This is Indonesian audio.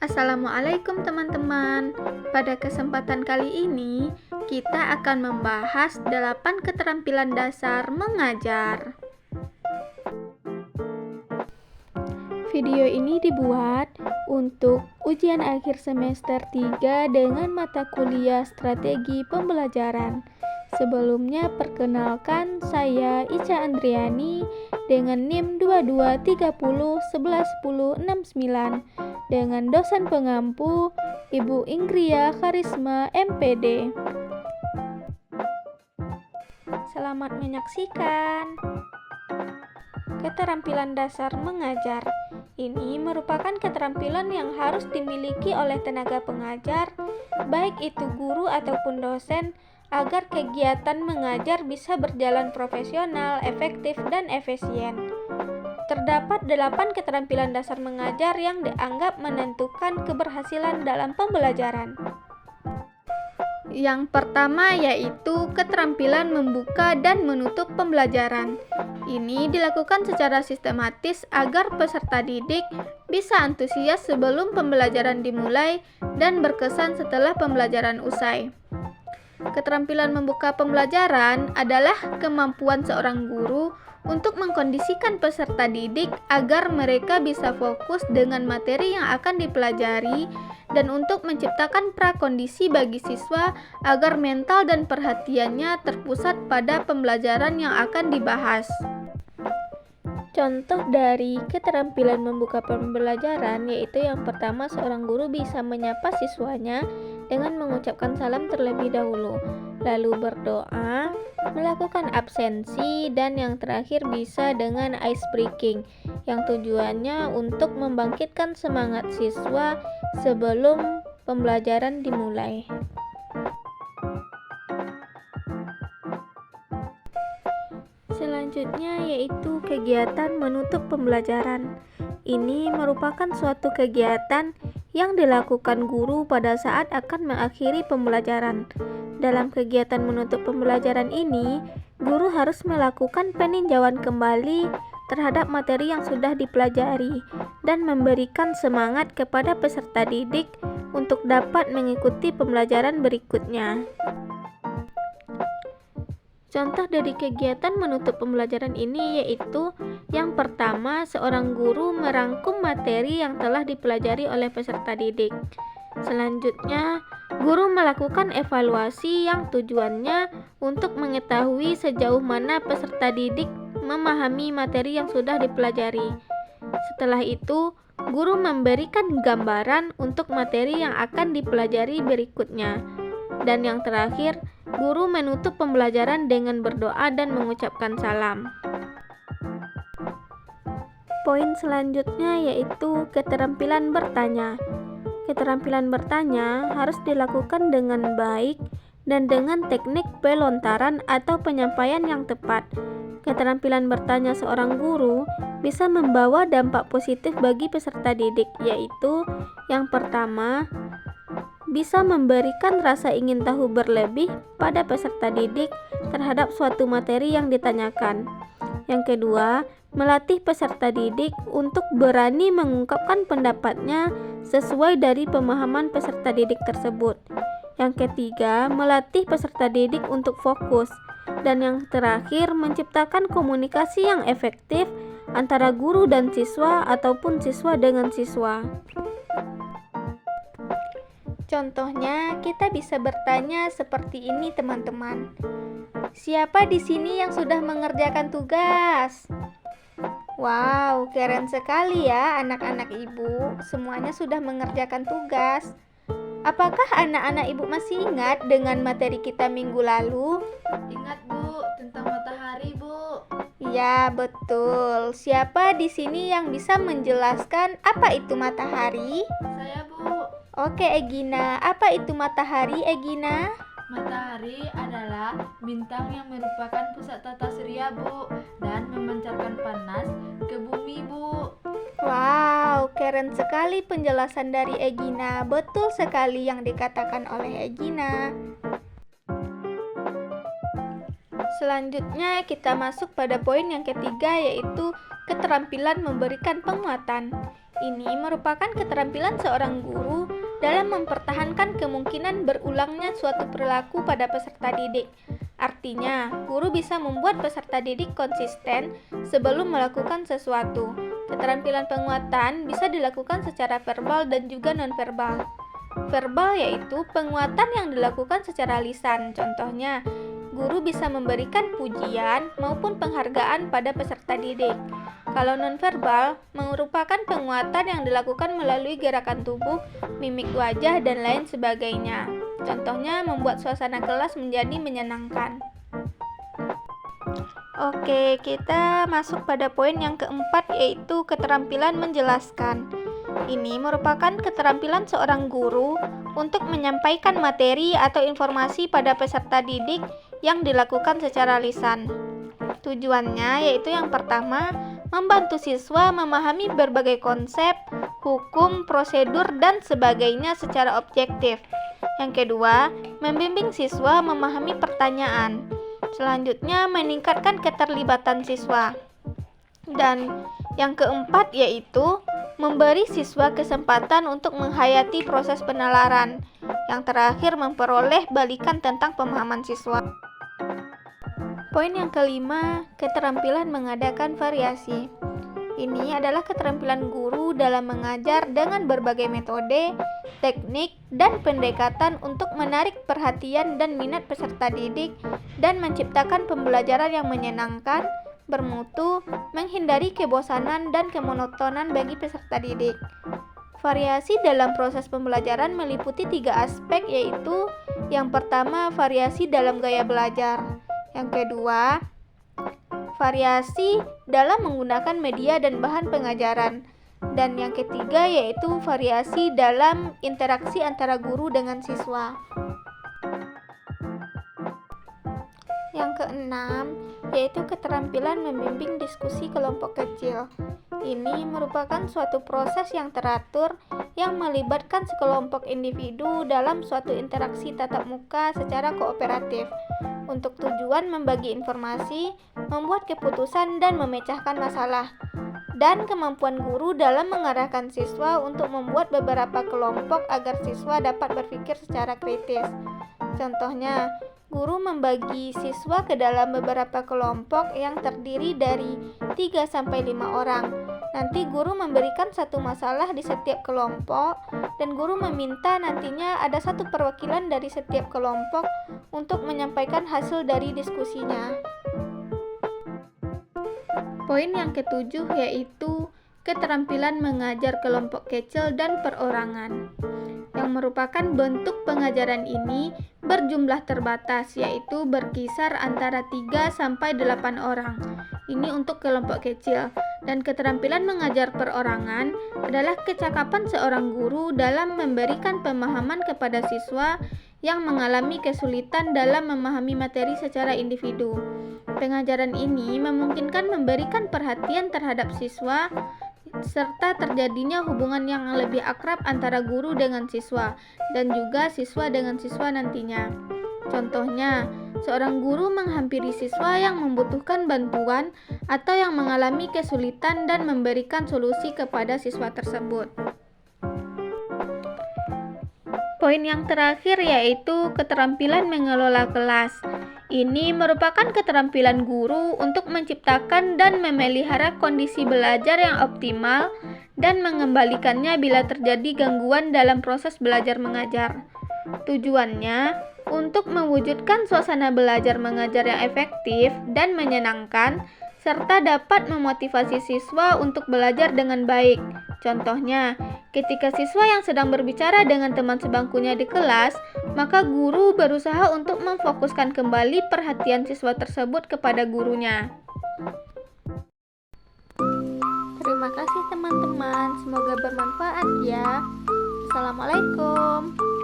Assalamualaikum teman-teman. Pada kesempatan kali ini, kita akan membahas 8 keterampilan dasar mengajar. Video ini dibuat untuk ujian akhir semester 3 dengan mata kuliah Strategi Pembelajaran. Sebelumnya perkenalkan, saya Ica Andriani dengan NIM 2230111069 dengan dosen pengampu Ibu Ingria Karisma MPD. Selamat menyaksikan. Keterampilan dasar mengajar. Ini merupakan keterampilan yang harus dimiliki oleh tenaga pengajar, baik itu guru ataupun dosen, agar kegiatan mengajar bisa berjalan profesional, efektif, dan efisien. Terdapat 8 keterampilan dasar mengajar yang dianggap menentukan keberhasilan dalam pembelajaran. Yang pertama yaitu keterampilan membuka dan menutup pembelajaran. Ini dilakukan secara sistematis agar peserta didik bisa antusias sebelum pembelajaran dimulai dan berkesan setelah pembelajaran usai. Keterampilan membuka pembelajaran adalah kemampuan seorang guru untuk mengkondisikan peserta didik agar mereka bisa fokus dengan materi yang akan dipelajari dan untuk menciptakan prakondisi bagi siswa agar mental dan perhatiannya terpusat pada pembelajaran yang akan dibahas. Contoh dari keterampilan membuka pembelajaran yaitu yang pertama, seorang guru bisa menyapa siswanya dengan mengucapkan salam terlebih dahulu, lalu berdoa, melakukan absensi, dan yang terakhir bisa dengan ice breaking yang tujuannya untuk membangkitkan semangat siswa sebelum pembelajaran dimulai. Selanjutnya yaitu kegiatan menutup pembelajaran. Ini merupakan suatu kegiatan yang dilakukan guru pada saat akan mengakhiri pembelajaran. Dalam kegiatan menutup pembelajaran ini, guru harus melakukan peninjauan kembali terhadap materi yang sudah dipelajari dan memberikan semangat kepada peserta didik untuk dapat mengikuti pembelajaran berikutnya. Contoh dari kegiatan menutup pembelajaran ini yaitu yang pertama, seorang guru merangkum materi yang telah dipelajari oleh peserta didik. Selanjutnya, guru melakukan evaluasi yang tujuannya untuk mengetahui sejauh mana peserta didik memahami materi yang sudah dipelajari. Setelah itu, guru memberikan gambaran untuk materi yang akan dipelajari berikutnya. Dan yang terakhir, guru menutup pembelajaran dengan berdoa dan mengucapkan salam. Poin selanjutnya yaitu keterampilan bertanya. Keterampilan bertanya harus dilakukan dengan baik dan dengan teknik pelontaran atau penyampaian yang tepat. Keterampilan bertanya seorang guru bisa membawa dampak positif bagi peserta didik, yaitu yang pertama, bisa memberikan rasa ingin tahu berlebih pada peserta didik terhadap suatu materi yang ditanyakan. Yang kedua, melatih peserta didik untuk berani mengungkapkan pendapatnya sesuai dari pemahaman peserta didik tersebut. Yang ketiga, melatih peserta didik untuk fokus. Dan yang terakhir, menciptakan komunikasi yang efektif antara guru dan siswa ataupun siswa dengan siswa. Contohnya, kita bisa bertanya seperti ini, teman-teman. Siapa di sini yang sudah mengerjakan tugas? Wow, keren sekali ya anak-anak ibu. Semuanya sudah mengerjakan tugas. Apakah anak-anak ibu masih ingat dengan materi kita minggu lalu? Ingat Bu, tentang matahari Bu. Ya, betul. Siapa di sini yang bisa menjelaskan apa itu matahari? Saya Bu. Oke, Egina. Apa itu matahari, Egina? Matahari adalah bintang yang merupakan pusat tata surya Bu, dan memancarkan panas ke bumi Bu. Wow, keren sekali penjelasan dari Egina. Betul sekali yang dikatakan oleh Egina. Selanjutnya kita masuk pada poin yang ketiga yaitu keterampilan memberikan penguatan. Ini merupakan keterampilan seorang guru dalam mempertahankan kemungkinan berulangnya suatu perilaku pada peserta didik. Artinya, guru bisa membuat peserta didik konsisten sebelum melakukan sesuatu. Keterampilan penguatan bisa dilakukan secara verbal dan juga nonverbal. Verbal yaitu penguatan yang dilakukan secara lisan. Contohnya, guru bisa memberikan pujian maupun penghargaan pada peserta didik. Kalau nonverbal, merupakan penguatan yang dilakukan melalui gerakan tubuh, mimik wajah, dan lain sebagainya. Contohnya, membuat suasana kelas menjadi menyenangkan. Oke, kita masuk pada poin yang keempat, yaitu keterampilan menjelaskan. Ini merupakan keterampilan seorang guru untuk menyampaikan materi atau informasi pada peserta didik yang dilakukan secara lisan. Tujuannya yaitu yang pertama, membantu siswa memahami berbagai konsep, hukum, prosedur, dan sebagainya secara objektif. Yang kedua, membimbing siswa memahami pertanyaan. Selanjutnya, meningkatkan keterlibatan siswa. Dan yang keempat yaitu memberi siswa kesempatan untuk menghayati proses penalaran. Yang terakhir, memperoleh balikan tentang pemahaman siswa. Poin yang kelima, keterampilan mengadakan variasi. Ini adalah keterampilan guru dalam mengajar dengan berbagai metode, teknik, dan pendekatan untuk menarik perhatian dan minat peserta didik dan menciptakan pembelajaran yang menyenangkan, bermutu, menghindari kebosanan dan kemonotonan bagi peserta didik. Variasi dalam proses pembelajaran meliputi 3 aspek, yaitu yang pertama, variasi dalam gaya belajar. Yang kedua, variasi dalam menggunakan media dan bahan pengajaran. Dan yang ketiga yaitu variasi dalam interaksi antara guru dengan siswa. Yang keenam yaitu keterampilan membimbing diskusi kelompok kecil. Ini merupakan suatu proses yang teratur yang melibatkan sekelompok individu dalam suatu interaksi tatap muka secara kooperatif untuk tujuan membagi informasi, membuat keputusan, dan memecahkan masalah. Dan kemampuan guru dalam mengarahkan siswa untuk membuat beberapa kelompok agar siswa dapat berpikir secara kritis. Contohnya, guru membagi siswa ke dalam beberapa kelompok yang terdiri dari 3-5 orang. Nanti guru memberikan satu masalah di setiap kelompok dan guru meminta nantinya ada satu perwakilan dari setiap kelompok untuk menyampaikan hasil dari diskusinya. Poin yang ketujuh yaitu keterampilan mengajar kelompok kecil dan perorangan. Yang merupakan bentuk pengajaran ini berjumlah terbatas, yaitu berkisar antara 3-8 orang. Ini untuk kelompok kecil. Dan keterampilan mengajar perorangan adalah kecakapan seorang guru dalam memberikan pemahaman kepada siswa yang mengalami kesulitan dalam memahami materi secara individu. Pengajaran ini memungkinkan memberikan perhatian terhadap siswa serta terjadinya hubungan yang lebih akrab antara guru dengan siswa dan juga siswa dengan siswa nantinya. Contohnya, seorang guru menghampiri siswa yang membutuhkan bantuan atau yang mengalami kesulitan dan memberikan solusi kepada siswa tersebut. Poin yang terakhir yaitu keterampilan mengelola kelas. Ini merupakan keterampilan guru untuk menciptakan dan memelihara kondisi belajar yang optimal dan mengembalikannya bila terjadi gangguan dalam proses belajar mengajar. Tujuannya untuk mewujudkan suasana belajar mengajar yang efektif dan menyenangkan, serta dapat memotivasi siswa untuk belajar dengan baik. Contohnya, ketika siswa yang sedang berbicara dengan teman sebangkunya di kelas, maka guru berusaha untuk memfokuskan kembali perhatian siswa tersebut kepada gurunya. Terima kasih teman-teman, semoga bermanfaat ya. Assalamualaikum.